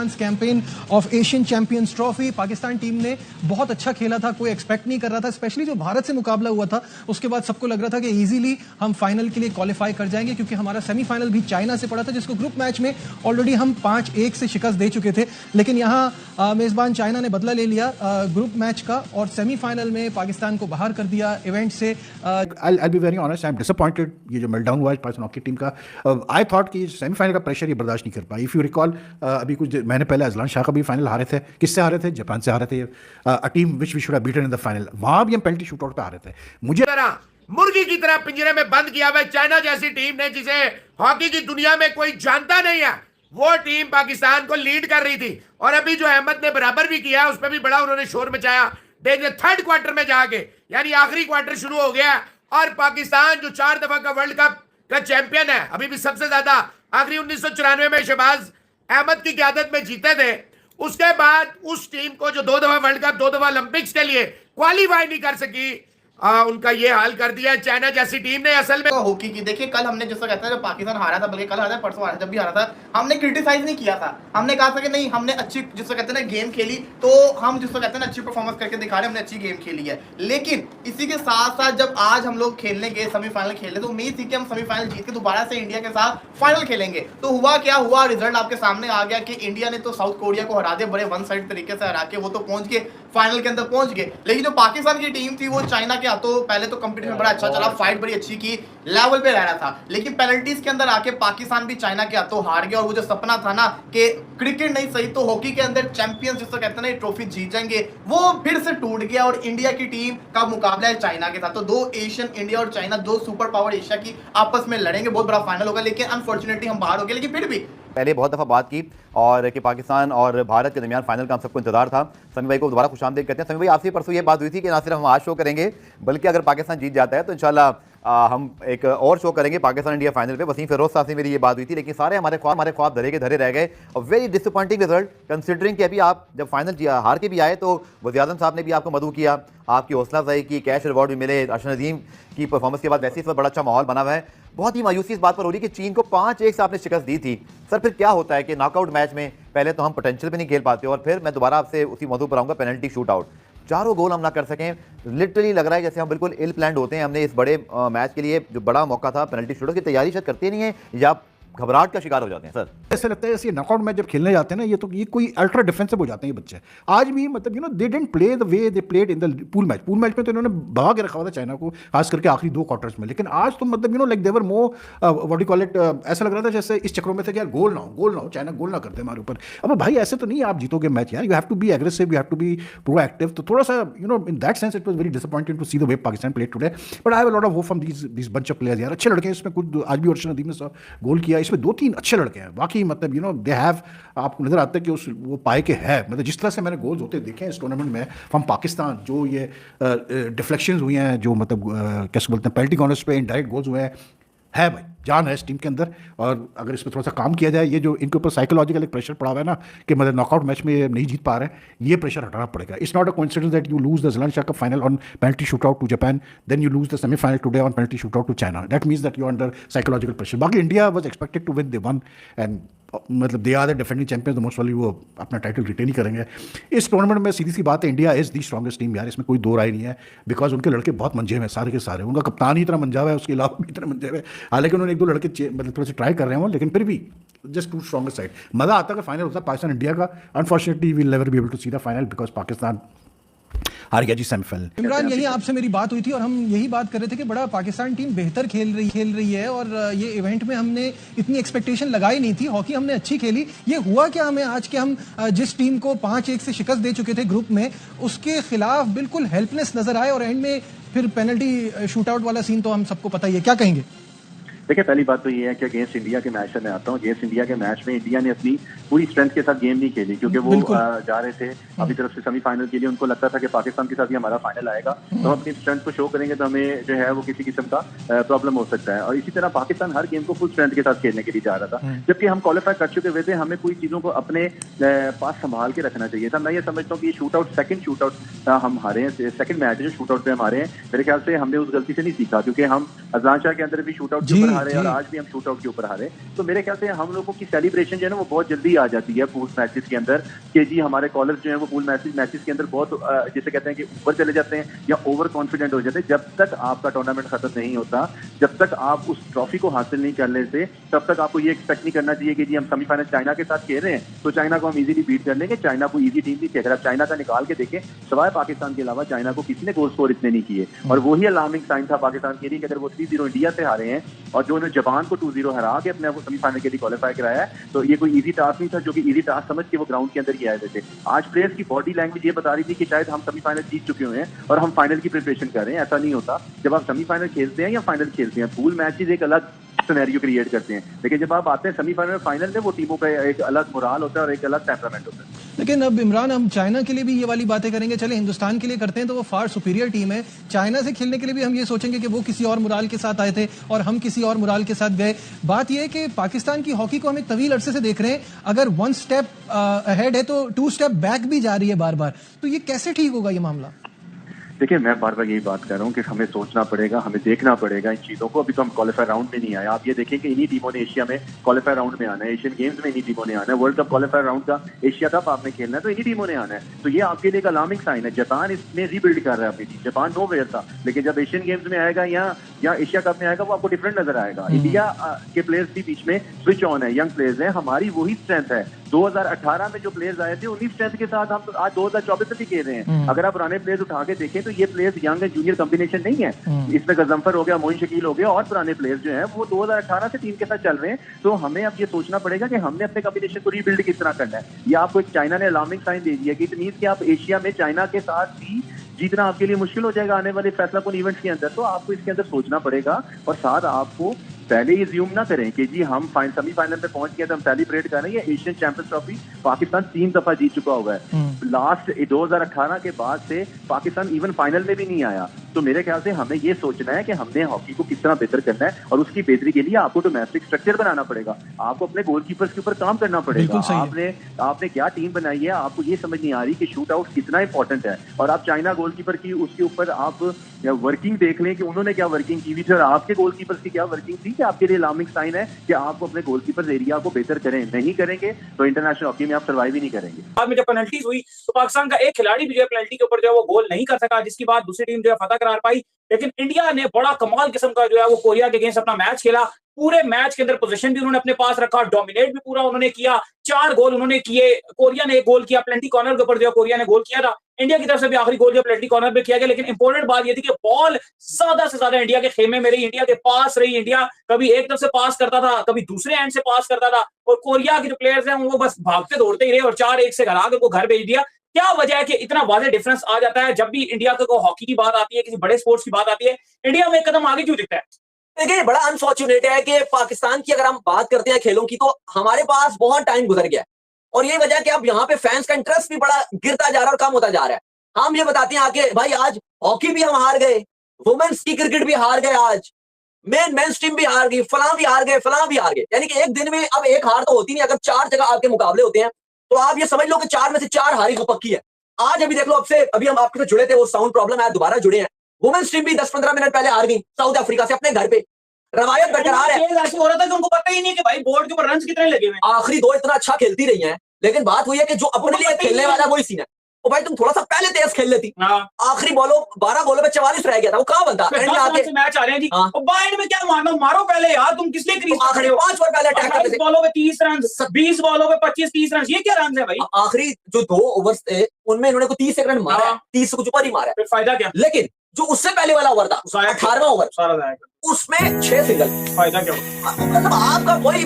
Pakistan campaign of Asian champions trophy. Pakistan team ने बहुत अच्छा खेला था, कोई एक्सपेक्ट नहीं कर रहा था, स्पेशली जो भारत से मुकाबला हुआ था उसके बाद सबको लग रहा था कि इजीली हम फाइनल के लिए क्वालिफाई कर जाएंगे, क्योंकि हमारा सेमीफाइनल भी चाइना से पड़ा था जिसको ग्रुप मैच में ऑलरेडी हम 5-1 से शिकस्त दे चुके थे। लेकिन यहां मेजबान चाइना ने बदला ले लिया ग्रुप मैच का और सेमीफाइनल में पाकिस्तान को बाहर कर दिया इवेंट से। I'll be very honest, I'm disappointed ये जो मेल्टडाउन हुआ पाकिस्तान हॉकी टीम का। आई थॉट कि सेमीफाइनल का प्रेशर ये बर्दाश्त नहीं कर पाई। इफ़ यू रिकॉल अभी कुछ महीने पहले अजलान शाह का भी फाइनल हारे थे। किससे हारे थे? जापान से हारे थे। A team which we should have beaten in the final. वहां भी हम पेनल्टी शूटआउट पे हारे थे। मुझे मुर्गी की तरह पिंजरे में बंद किया हुआ चाइना जैसी टीम ने, जिसे हॉकी की दुनिया में कोई जानता नहीं है, वो टीम पाकिस्तान को लीड कर रही थी। और अभी जो अहमद ने बराबर भी किया उस पर भी बड़ा उन्होंने शोर मचाया। देखिए थर्ड क्वार्टर में जाके, यानी आखिरी क्वार्टर शुरू हो गया और पाकिस्तान जो 4 दफा का वर्ल्ड कप का चैंपियन है, अभी भी सबसे ज्यादा आखिरी 1994 में शहबाज अहमद की क़यादत में जीते थे। उसके बाद उस टीम को जो 2 दफा वर्ल्ड कप 2 दफा ओलंपिक्स के लिए क्वालिफाई नहीं कर सकी, उनका ये हाल कर दिया चाइना जैसी टीम ने। असल में हॉकी की देखिए, कल हमने जिसको कहते हैं पाकिस्तान हारा था, बल्कि कल हारा था, परसों हारा, जब भी हारा था हमने क्रिटिसाइज नहीं किया था। हमने कहा था कि नहीं, हमने अच्छी जिसको कहते हैं ना गेम खेली, तो हम जिसको कहते हैं ना अच्छी परफॉर्मेंस करके दिखा रहे, हमने अच्छी गेम खेली है। लेकिन इसी के साथ साथ जब आज हम लोग खेलने गए, सेमीफाइनल खेले, तो उम्मीद थी कि हम सेमीफाइनल जीत के दोबारा से इंडिया के साथ फाइनल खेलेंगे। तो हुआ क्या हुआ, रिजल्ट आपके सामने आ गया कि इंडिया ने तो साउथ कोरिया को हरा दिया, बड़े वन साइड तरीके से हरा के वो तो पहुंच गए, फाइनल के अंदर पहुंच गए। लेकिन जो पाकिस्तान की टीम थी वो चाइना के हाथों पहले तो कंपटीशन बड़ा अच्छा चला, फाइट बड़ी अच्छी की, लेवल पे रह रहा था, लेकिन पेनल्टीज के अंदर आके पाकिस्तान भी चाइना के हाथों हार गया। और वो जो सपना था ना कि क्रिकेट नहीं सही तो हॉकी के अंदर चैंपियंस जिसको कहते हैं ना ट्रॉफी जीत जाएंगे, वो फिर से टूट गया। और इंडिया की टीम का मुकाबला है चाइना के साथ। तो 2 एशियन, इंडिया और चाइना, 2 सुपर पावर एशिया की आपस में लड़ेंगे, बहुत बड़ा फाइनल होगा। लेकिन अनफॉर्चुनेटली हम बाहर हो गए। लेकिन फिर भी पहले बहुत दफ़ा बात की और कि पाकिस्तान और भारत के दरमियान फाइनल का हम सबको इंतजार था। समी भाई को दोबारा खुशामदीद कहते हैं। समी भाई, आपसे परसों ये बात हुई थी कि ना सिर्फ हम आज शो करेंगे, बल्कि अगर पाकिस्तान जीत जाता है तो इंशाल्लाह हम एक और शो करेंगे पाकिस्तान इंडिया फाइनल पे। वसीम फिरोज साहब से मेरी ये बात हुई थी, लेकिन सारे हमारे ख्वाब धरे के धरे रह गए। और वेरी डिसअपॉइंटिंग रिजल्ट, कंसिडरिंग कि अभी आप जब फाइनल हार के भी आए तो वज़ीर-ए-आज़म साहब ने भी आपको मदऊ किया, आपकी हौसला अफजाई की, कैश रिवॉर्ड भी मिले। अर्शद नदीम की परफॉर्मेंस के बाद वैसे इस वक्त बड़ा अच्छा माहौल बना हुआ है। बहुत ही मायूसी इस बात पर हो रही है कि चीन को 5-1 से आपने शिकस्त दी थी। सर फिर क्या होता है कि नॉकआउट मैच में पहले तो हम पोटेंशियल पे नहीं खेल पाते और फिर मैं दोबारा आपसे उसी मौजू पर आऊँगा, पेनल्टी शूट आउट, 4 गोल हम ना कर सकें। लिटरली लग रहा है जैसे हम बिल्कुल इल प्लान्ड होते हैं। हमने इस बड़े मैच के लिए जो बड़ा मौका था पेनल्टी शूट की तैयारी शायद करते नहीं है या घबराहट का शिकार हो जाते हैं। सर ऐसा लगता है ऐसे नॉकआउट मैच जब खेलने जाते हैं ना, ये कोई अल्ट्रा डिफेंसिव हो जाते हैं ये बच्चे। आज भी मतलब they didn't play the way they played in the pool match में तो इन्होंने भगा के रखा हुआ था चाइना को, खास करके आखिरी 2 क्वार्टर्स में। लेकिन आज तो मतलब like they were more what you call it, ऐसा लग रहा था जैसे इस चक्रों में थे कि यार गोल ना हो, चाइना गोल ना करते हमारे ऊपर। अब भाई ऐसे तो नहीं आप जीतोगे मैच यार, you have to be aggressive, you have to be proactive. तो थोड़ा सा in that sense it was very disappointing to see the way Pakistan played today. But I have a lot of hope from these bunch of players यार। अच्छे लड़के हैं इसमें, कुछ आज भी अर्शद नदीम ने गोल किया, इसमें 2-3 अच्छे लड़के हैं वाकई। मतलब दे हैव, आपको नजर आता है कि वो पाए के है। मतलब जिस तरह से मैंने गोल्स होते देखे हैं इस टूर्नामेंट में फ्रॉम पाकिस्तान, जो ये डिफ्लेक्शंस हुई हैं, जो मतलब कैसे बोलते हैं पेनल्टी कॉर्नर्स पे इनडायरेक्ट गोल्स हुए हैं, है भाई जान है इस टीम के अंदर। और अगर इस पर थोड़ा सा काम किया जाए, ये जो इनके ऊपर साइकोलॉजिकल एक प्रेशर पड़ा हुआ है ना कि मतलब नॉकआउट मैच में नहीं जीत पा रहे हैं, ये प्रेशर हटाना पड़ेगा। It's not a coincidence that you lose the Azlan Shah cup final on penalty shootout to Japan, then you lose the semifinal today on penalty shootout to China. That means that you under psychological pressure. बाकी India was expected to win, they won, and मतलब they are the defending champions, तो most वाली वो अपना title retain ही करेंगे इस tournament में। सीधी सी बात है, India is the strongest team यार, इसमें कोई दो राय नहीं है। बिकॉज उनके लड़के बहुत मंजे हुए हैं सारे के सारे, उनका कप्तान ही इतना मंजा हुआ है, उसके अलावा भी इतना मंजे हुए हैं। हालांकि उन्होंने 1-2 लड़के मतलब थोड़े से ट्राई कर रहे हैं वो, लेकिन फिर भी जस्ट टू स्ट्रॉन्गेस्ट साइड। मजा आता है कि फाइनल होता है पाकिस्तान इंडिया का। Unfortunately we will never be able to see the final because Pakistan हार गया जी सेमीफाइनल। इमरान, यही आपसे मेरी बात हुई थी और हम यही बात कर रहे थे कि बड़ा पाकिस्तान टीम बेहतर खेल रही है और ये इवेंट में हमने इतनी एक्सपेक्टेशन लगाई नहीं थी। हॉकी हमने अच्छी खेली। ये हुआ क्या हमें आज के हम जिस टीम को 5-1 से शिकस्त दे चुके थे ग्रुप में, उसके खिलाफ बिल्कुल हेल्पलेस नजर आए और एंड में फिर पेनल्टी शूटआउट वाला सीन तो हम सबको पता ही है। क्या कहेंगे? देखिए, पहली बात तो ये है कि अगेंस्ट इंडिया के मैच से मैं आता हूँ। अगेंस्ट इंडिया के मैच में इंडिया ने अपनी पूरी स्ट्रेंथ के साथ गेम नहीं खेली, क्योंकि वो जा रहे थे अपनी तरफ से सेमीफाइनल के लिए। उनको लगता था कि पाकिस्तान के साथ ही हमारा फाइनल आएगा, तो हम अपनी स्ट्रेंथ को शो करेंगे तो हमें जो है वो किसी किस्म का प्रॉब्लम हो सकता है। और इसी तरह पाकिस्तान हर गेम को फुल स्ट्रेंथ के साथ खेलने के लिए जा रहा था, जबकि हम क्वालिफाई कर चुके हुए थे। हमें पूरी चीजों को अपने पास संभाल के रखना चाहिए था। मैं ये समझता हूँ कि सेकंड शूट आउट हम हारे हैं, सेकंड मैच जो शूट आउट पे हम हारे हैं, मेरे ख्याल से हमने उस गलती से नहीं सीखा, क्योंकि हम अजलान शाह के अंदर भी शूट आउट के ऊपर हारे और आज भी हम शूट आउट के ऊपर हारे, तो मेरे ख्याल से हम लोगों की सेलिब्रेशन जो है ना वो बहुत जल्दी आ जाती है पूल मैचेस के अंदर कि जी हमारे कॉलर्स जो है वो पूल मैचेस के अंदर बहुत जैसे कहते हैं कि ऊपर चले जाते हैं या ओवर कॉन्फिडेंट हो जाते हैं। जब तक आपका टूर्नामेंट खत्म नहीं होता, जब तक आप उस ट्रॉफी को हासिल नहीं कर लेते, तब तक आपको ये एक्सपेक्ट नहीं करना चाहिए कि जी हम सेमीफाइनल चाइना के साथ खेल रहे हैं तो चाइना को हम इजीली बीट कर लेंगे। चाइना को इजी टीम नहीं थी। अगर आप चाइना का निकाल के देखें, सवाए पाकिस्तान के अलावा चाइना को किसी ने गोल स्कोर इतने नहीं किए, और वही अलार्मिंग साइन था पाकिस्तान के लिए कि अगर वो 3-0 इंडिया से हारे हैं और जो उन्होंने जापान को 2-0 हरा के अपने सेमीफाइनल के लिए क्वालिफाई कराया है, तो ये कोई इजी टास्क नहीं था, जो कि इजी टास्क समझ के वो ग्राउंड के अंदर ही आए थे। आज प्लेयर्स की बॉडी लैंग्वेज ये बता रही थी कि शायद हम सेमीफाइनल जीत चुके हुए हैं और हम फाइनल की प्रिपरेशन कर रहे हैं। ऐसा नहीं होता। जब आप सेमीफाइनल खेलते हैं या फाइनल खेलते हैं, पूल मैचेस एक अलग सिनेरियो क्रिएट करते हैं, लेकिन जब आप आते हैं सेमीफाइनल फाइनल में, वो टीमों का एक अलग मोराल होता है और एक अलग टेम्परामेंट होता है। लेकिन अब इमरान, हम चाइना के लिए भी ये वाली बातें करेंगे, चले हिंदुस्तान के लिए करते हैं तो वो फार सुपीरियर टीम है। चाइना से खेलने के लिए भी हम ये सोचेंगे कि वो किसी और मुराल के साथ आए थे और हम किसी और मुराल के साथ गए। बात यह है कि पाकिस्तान की हॉकी को हम एक तवील अरसे से देख रहे हैं, अगर 1 स्टेप अहेड है तो 2 स्टेप बैक भी जा रही है बार बार। तो ये कैसे ठीक होगा ये मामला? देखिए, मैं बार बार यही बात कर रहा हूँ कि हमें सोचना पड़ेगा, हमें देखना पड़ेगा इन चीजों को। अभी तो हम क्वालिफायर राउंड में नहीं आए। आप ये देखें कि इन्हीं टीमों ने एशिया में क्वालिफायर राउंड में आना है, एशियन गेम्स में इन्हीं टीमों ने आना है, वर्ल्ड कप क्वालिफायर राउंड का एशिया कप आपने खेलना है तो इन्हीं टीमों ने आना है। तो ये आपके लिए एक अलार्मिंग साइन है। जापान इसमें रीबिल्ड कर रहा है अपनी टीम। जापान नो वेयर था, लेकिन जब एशियन गेम्स में आएगा या एशिया कप में आएगा, वो आपको डिफरेंट नजर आएगा। इंडिया के प्लेयर्स भी बीच में स्विच ऑन है, यंग प्लेयर्स हैं। हमारी वही स्ट्रेंथ है। 2018 में जो प्लेयर्स आए थे उन्हीं स्ट्रेंथ के साथ हम आज 2024 में भी खेल रहे हैं। अगर आप पुराने प्लेयर्स उठा के देखें तो ये players young and junior combination नहीं है। इसमें गजम्फर हो गया, मोइन शकील हो गया और पुराने प्लेयर्स जो हैं वो 2018 से टीम के साथ चल रहे हैं। तो हमें अब ये सोचना पड़ेगा कि हमने अपने कॉम्बिनेशन को रीबिल्ड किस तरह करना है। ये आपको एक चाइना ने अलार्मिंग साइन दे दिया कि इट मींस कि आप एशिया में चाइना के साथ भी जीतना आपके लिए मुश्किल हो जाएगा आने वाले फैसला कुन इवेंट्स के अंदर। तो आपको इसके अंदर सोचना पड़ेगा और साथ आपको पहले ये ज्यूम ना करें कि जी हम सेमीफाइनल में पहुंच गए तो हम सेलिब्रेट कर रहे हैं। ये एशियन चैंपियंस ट्रॉफी पाकिस्तान 3 दफा जीत चुका हुआ है। लास्ट 2018 के बाद से पाकिस्तान इवन फाइनल में भी नहीं आया। तो मेरे ख्याल से हमें ये सोचना है कि हमने हॉकी को किस तरह बेहतर करना है और उसकी बेहतरी के लिए आपको डोमेस्टिक स्ट्रक्चर बनाना पड़ेगा। आपको अपने गोलकीपर्स के ऊपर काम करना पड़ेगा। आपने क्या टीम बनाई है, आपको ये समझ नहीं आ रही कि शूट आउट कितना इंपॉर्टेंट है। और आप चाइना गोलकीपर की उसके ऊपर आप वर्किंग देख लें कि उन्होंने क्या वर्किंग की हुई थी और आपके गोलकीपर्स की क्या वर्किंग थी, कि आपके लिए अलार्मिंग साइन है कि आपको अपने गोलकीपर्स एरिया को बेहतर करें। नहीं करेंगे तो इंटरनेशनल हॉकी में आप सर्वाइव ही नहीं करेंगे। बाद में जब पेनल्टीज हुई तो पाकिस्तान का एक खिलाड़ी भी जो है पेनल्टी के ऊपर जो है वो गोल नहीं कर सका, जिसकी बात दूसरी टीम जो है फतह करार पाई। लेकिन इंडिया ने बड़ा कमाल किस्म का जो है वो कोरिया के अगेंस्ट अपना मैच खेला। पूरे मैच के अंदर पोजीशन भी उन्होंने अपने पास रखा, डोमिनेट भी पूरा उन्होंने किया। 4 गोल उन्होंने किए। कोरिया ने 1 गोल किया, पेनल्टी कॉर्नर के ऊपर जो कोरिया ने गोल किया था। इंडिया की तरफ से भी आखिरी गोल जो पेनल्टी कॉर्नर पे किया गया। लेकिन इंपॉर्टेंट बात ये थी कि बॉल ज्यादा से ज्यादा इंडिया के खेमे में रही, इंडिया के पास रही। इंडिया कभी एक तरफ से पास करता था, कभी दूसरे एंड से पास करता था, और कोरिया के जो प्लेयर्स हैं वो बस भागते दौड़ते ही रहे और 4-1 से हरा के वो घर भेज दिया। क्या वजह है कि इतना वाज़ेह डिफरेंस आ जाता है जब भी इंडिया को हॉकी की बात आती है, किसी बड़े स्पोर्ट्स की बात आती है, इंडिया में एक कदम आगे क्यों दिखता है? देखिए, बड़ा अनफॉर्चुनेट है कि पाकिस्तान की अगर हम बात करते हैं खेलों की, तो हमारे पास बहुत टाइम गुजर गया और यही वजह है कि अब यहाँ पे फैंस का इंटरेस्ट भी बड़ा गिरता जा रहा है और कम होता जा रहा है। हम ये बताते हैं आके भाई आज हॉकी भी हम हार गए, वुमेन्स की क्रिकेट भी हार गए, आज मेंस टीम भी हार गई, फलां भी हार गए, फलां भी हार गए। यानी कि एक दिन में अब एक हार तो होती नहीं। अगर 4 जगह आपके मुकाबले होते हैं तो आप ये समझ लो कि 4 में से 4 हारी तो पक्की है। आज अभी देख लो, अभी हम आपके साथ जुड़े थे, वो साउंड प्रॉब्लम है, दोबारा जुड़े हैं। वुमेन्स टीम भी 10-15 मिनट पहले हार गई साउथ अफ्रीका से अपने घर पे। रवायत बरकरार है। ऐसे हो रहा था कि उनको पता ही नहीं कि भाई बोर्ड के ऊपर रन्स कितने लगे हुए हैं। आखिरी 2 इतना अच्छा खेलती रही हैं, लेकिन बात हुई है कि जो अपने लिए खेलने वाला वही सीन है। ओ भाई तुम थोड़ा सा पहले तेज खेल लेती। आखिरी 12 बॉलों पे 44 रह गया था, वो कहां बनता? मैच आ रहे हैं जी, बाइंड में क्या मारना, मारो पहले यार, तुम किस लिए क्रीज पे खड़े हो? 5 ओवर पहले अटैक करते थे। बॉलों पे 30 रन, 20 बॉलों पे 25-30 रन, ये क्या रन है भाई? आखिरी जो 2 ओवर्स थे उनमें इन्होंने को 30 रन मारा, 30 से कुछ ऊपर ही मारा, फिर फायदा क्या? लेकिन जो उससे पहले वाला ओवर था 18वां ओवर, सारा जाएगा, उसमें 6 सिंगल, फायदा क्या? मतलब आपका कोई